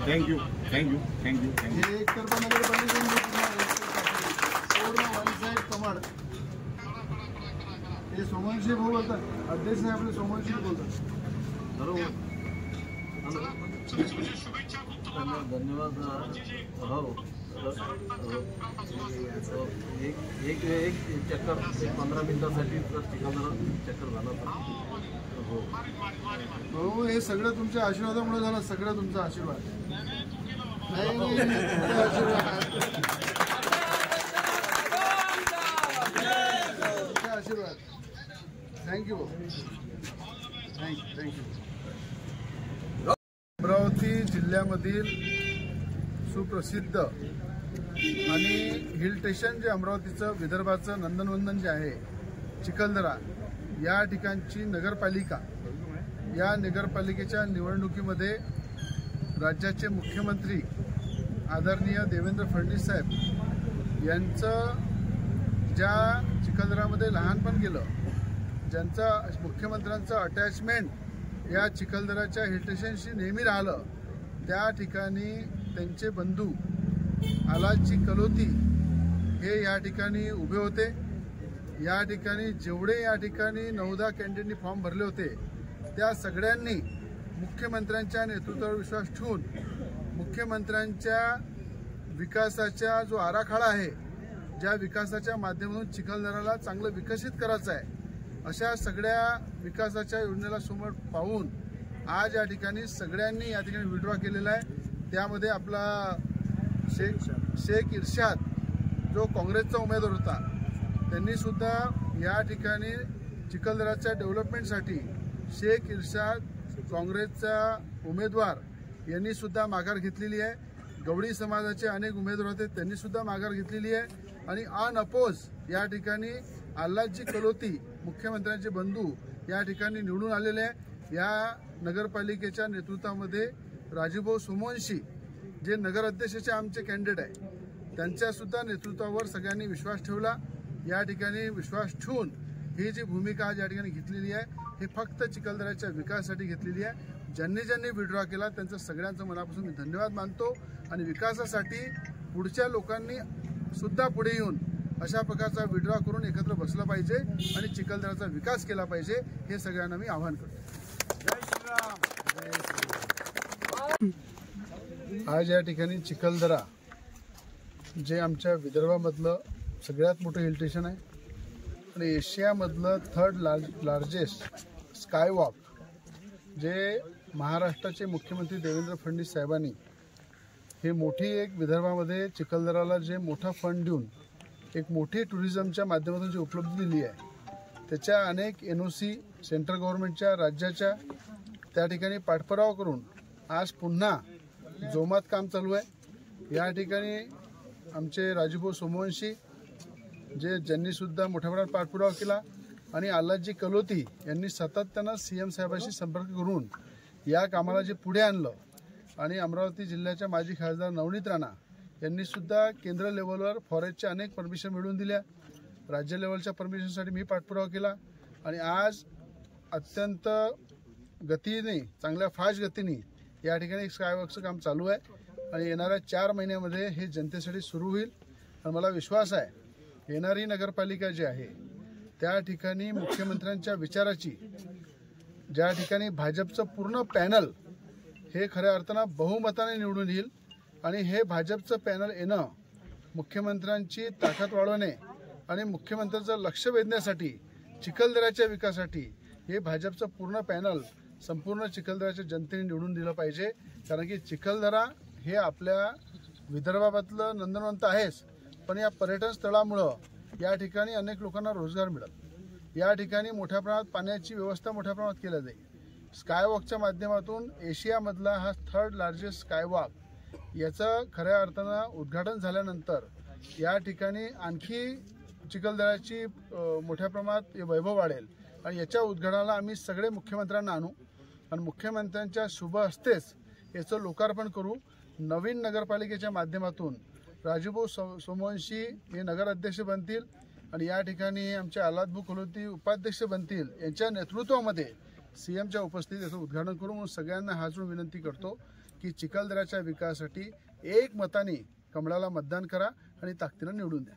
Thank you thank you thank you thank you. हे एकतर्फा नगरपालिकेने पूर्ण वाणीसाहेब कमाड हे सोमनशी भाऊ बोलतात, अध्यक्ष आहे आपले सोमनशी बोलतात. बरोबर. धन्यवाद. हो एक चक्कर 15 मिनिटासाठी जर चिखलदरा चक्कर झाला तर हो हे सगळं तुमच्या आशीर्वादामुळे झालं. सगळं तुमचा आशीर्वाद. नाही आशीर्वाद. Thank you thank you. अमरावती जिल्ह्यामधील सुप्रसिद्ध आणि हिल स्टेशन जे अमरावतीचं विदर्भाचं नंदनवंदन जे आहे चिखलदरा, या ठिकाणची नगरपालिका, या नगरपालिकेच्या निवडणुकीमध्ये राज्याचे मुख्यमंत्री आदरणीय देवेंद्र फडणवीस साहेब यांचं ज्या चिखलदरामध्ये लहानपण गेलं, ज्यांचं मुख्यमंत्र्यांचं अटॅचमेंट या चिखलदराच्या हिल स्टेशनशी नेहमी राहिलं, त्या ठिकाणी त्यांचे बंधू आलाजी कलोती हे या ठिकाणी उभे होते. या ठिकाणी जेवढे या ठिकाणी 9-10 कॅन्डिडेटनी फॉर्म भरले होते त्या सगळ्यांनी मुख्यमंत्र्यांच्या नेतृत्वावर विश्वास ठेवून मुख्यमंत्र्यांच्या विकासाचा जो आराखडा आहे, ज्या विकासाच्या माध्यमातून चिखलदराला चांगलं विकसित करायचं आहे, अशा सगळ्या विकासाच्या योजनेला समोर पाहून आज या ठिकाणी सगळ्यांनी या ठिकाणी विड्रॉ केलेला आहे. त्यामध्ये आपला शेख इर्शाद जो काँग्रेसचा उमेदवार होता, त्यांनी सुद्धा या ठिकाणी चिखलदराच्या डेव्हलपमेंटसाठी शेख इर्शाद काँग्रेसचा उमेदवार यांनी सुद्धा माघार घेतलेली आहे. गवळी समाजाचे अनेक उमेदवार होते, त्यांनी सुद्धा माघार घेतलेली आहे. आणि अनअपोज या ठिकाणी आल्हाजी कलोती मुख्यमंत्र्यांचे बंधू या ठिकाणी निवडून आलेले आहे. या नगरपालिकेच्या नेतृत्वामध्ये राजूभाऊ सोमवंशी जे नगराध्यक्षाचे आमचे कॅन्डिडेट आहे, त्यांच्या सुद्धा नेतृत्वावर सगळ्यांनी विश्वास ठेवला. या ठिकाणी विश्वास ठेवून ही जी भूमिका आज या ठिकाणी घेतलेली आहे, हे फक्त चिखलदराच्या विकासासाठी घेतलेली आहे. ज्यांनी विड्रॉ केला त्यांचं सगळ्यांचं मनापासून मी धन्यवाद मानतो. आणि विकासासाठी पुढच्या लोकांनी सुद्धा पुढे येऊन अशा प्रकारचा विड्रॉ करून एकत्र बसलं पाहिजे आणि चिखलदराचा विकास केला पाहिजे, हे सगळ्यांना मी आवाहन करतो. जय श्रीराम. आज या ठिकाणी चिखलदरा जे आमच्या विदर्भामधलं सगळ्यात मोठं हिल स्टेशन आहे आणि एशियामधलं 3rd लार्जेस्ट स्कायवॉक, जे महाराष्ट्राचे मुख्यमंत्री देवेंद्र फडणवीस साहेबांनी हे मोठी एक विदर्भामध्ये चिखलदराला जे मोठा फंड देऊन एक मोठी टुरिझमच्या माध्यमातून जी उपलब्धी दिली आहे, त्याच्या अनेक NOC सेंट्रल गव्हर्नमेंटच्या, राज्याच्या त्या ठिकाणी पाठपुरावा करून आज पुन्हा जोमात काम चालू आहे. या ठिकाणी आमचे राजूभाऊ सोमवंशी ज्यांनी सुद्धा मोठ्या प्रमाणात पाठपुरावा केला आणि आल्हाजी कलोती यांनी सातत्यानं CM साहेबांशी संपर्क करून या कामाला जे पुढे आणलं. आणि अमरावती जिल्ह्याच्या माजी खासदार नवनीत राणा यांनी सुद्धा केंद्र लेवलवर फॉरेस्टच्या अनेक परमिशन मिळवून दिल्या. राज्य लेवलच्या परमिशनसाठी मी पाठपुरावा केला आणि आज अत्यंत गतीने, चांगल्या फास्ट गतीने या ठिकाणी स्कायवॉकचं काम चालू आहे आणि येणाऱ्या 4 महिन्यामध्ये हे जनतेसाठी सुरू होईल. आणि मला विश्वास आहे येणारी नगरपालिका जी आहे त्या ठिकाणी मुख्यमंत्र्यांच्या विचाराची, ज्या ठिकाणी भाजपचं पूर्ण पॅनल हे खऱ्या अर्थानं बहुमताने निवडून येईल आणि हे भाजपचं पॅनल येणं मुख्यमंत्र्यांची ताकद वाढवणे आणि मुख्यमंत्र्यांचं लक्ष वेधण्यासाठी, चिखलदराच्या विकासासाठी हे भाजपचं पूर्ण पॅनल संपूर्ण चिखलदराच्या जनतेने निवडून दिलं पाहिजे. कारण की चिखलदरा हे आपल्या विदर्भातलं नंदनवंत आहेच, पण या पर्यटन स्थळामुळं या ठिकाणी अनेक लोकांना रोजगार मिळेल. या ठिकाणी मोठ्या प्रमाणात पाण्याची व्यवस्था मोठ्या प्रमाणात केली जाईल. स्कायवॉकच्या माध्यमातून एशियामधला हा 3rd लार्जेस्ट स्कायवॉक, याचं खऱ्या अर्थानं उद्घाटन झाल्यानंतर या ठिकाणी आणखी चिखलदराची मोठ्या प्रमाणात वैभव वाढेल. आणि याच्या उद्घाटनाला आम्ही सगळे मुख्यमंत्र्यांना आणू आणि मुख्यमंत्र्यांच्या शुभ हस्तेच याचं लोकार्पण करू. नवीन नगरपालिकेच्या माध्यमातून राजूभाऊ सोमवंशी हे नगराध्यक्ष बनतील आणि या ठिकाणी आमचे आल्हादभाऊ कलोती उपाध्यक्ष बनतील. यांच्या नेतृत्वामध्ये CMच्या उपस्थितीत याचं उद्घाटन करू. म्हणून सगळ्यांना हाजरून विनंती करतो की चिखलदऱ्याच्या विकासासाठी एक मताने कमळाला मतदान करा आणि ताकदीनं निवडून द्या.